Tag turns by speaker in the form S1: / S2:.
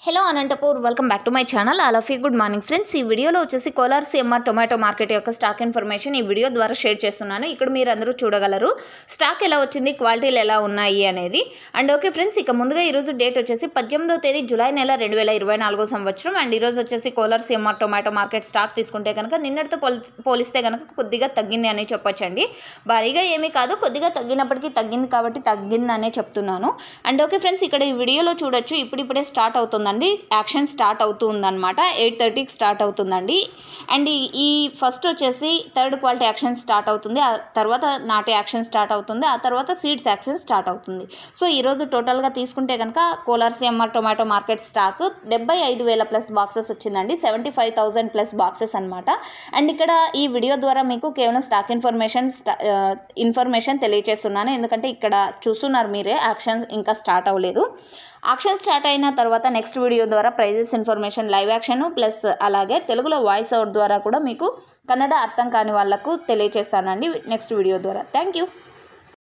S1: Hello Anantapur welcome back to my channel. All good morning friends. ఈ వీడియోలో వచ్చేసి Kolar CMR tomato market యొక్క stock information ఈ వీడియో ద్వారా షేర్ చేస్తున్నాను. ఇక్కడ మీరు అందరూ చూడగలరు స్టాక్ ఎలా వచ్చింది, క్వాలిటీలు ఎలా ఉన్నాయి అనేది. అండ్ ఓకే ఫ్రెండ్స్, ఇక ముందుగా ఈరోజు డేట్ వచ్చేసి 18వ తేదీ జూలై నెల 2024 సంవత్సరం. అండ్ ఈరోజు వచ్చేసి Kolar CMR tomato market stock తీసుకుంటే కనుక నిన్నటితో పోలిస్తే కనుక కొద్దిగా తగ్గింది అని చెప్పొచ్చండి. భారీగా ఏమీ కాదు, కొద్దిగా తగ్గినప్పటికీ తగ్గింది కాబట్టి తగ్గిందనే చెప్తున్నాను. అండ్ ఓకే ఫ్రెండ్స్, ఇక్కడ ఈ వీడియోలో చూడొచ్చు ఇప్పుడిప్పుడే స్టార్ట్ అవుతుంది, యాక్షన్ స్టార్ట్ అవుతుందన్నమాట. 8:30కి స్టార్ట్ అవుతుందండి. అండ్ ఈ ఫస్ట్ వచ్చేసి థర్డ్ క్వాలిటీ యాక్షన్ స్టార్ట్ అవుతుంది, ఆ తర్వాత నాటి యాక్షన్ స్టార్ట్ అవుతుంది, ఆ తర్వాత సీడ్స్ యాక్షన్ స్టార్ట్ అవుతుంది. సో ఈరోజు టోటల్గా తీసుకుంటే కనుక Kolar CMR tomato market stock 75,000 plus boxes వచ్చిందండి. 75,000 ప్లస్ బాక్సెస్ అనమాట. అండ్ ఇక్కడ ఈ వీడియో ద్వారా మీకు కేవలం స్టాక్ ఇన్ఫర్మేషన్ తెలియజేస్తున్నాను, ఎందుకంటే ఇక్కడ చూస్తున్నారు మీరే యాక్షన్ ఇంకా స్టార్ట్ అవ్వలేదు. యాక్షన్ స్టార్ట్ అయిన తర్వాత నెక్స్ట్ వీడియో ద్వారా prizes information, live action plus అలాగే తెలుగులో వాయిస్ అవుట్ ద్వారా కూడా మీకు కన్నడ అర్థం కాని వాళ్ళకు తెలియజేస్తానండి నెక్స్ట్ వీడియో ద్వారా. Thank you.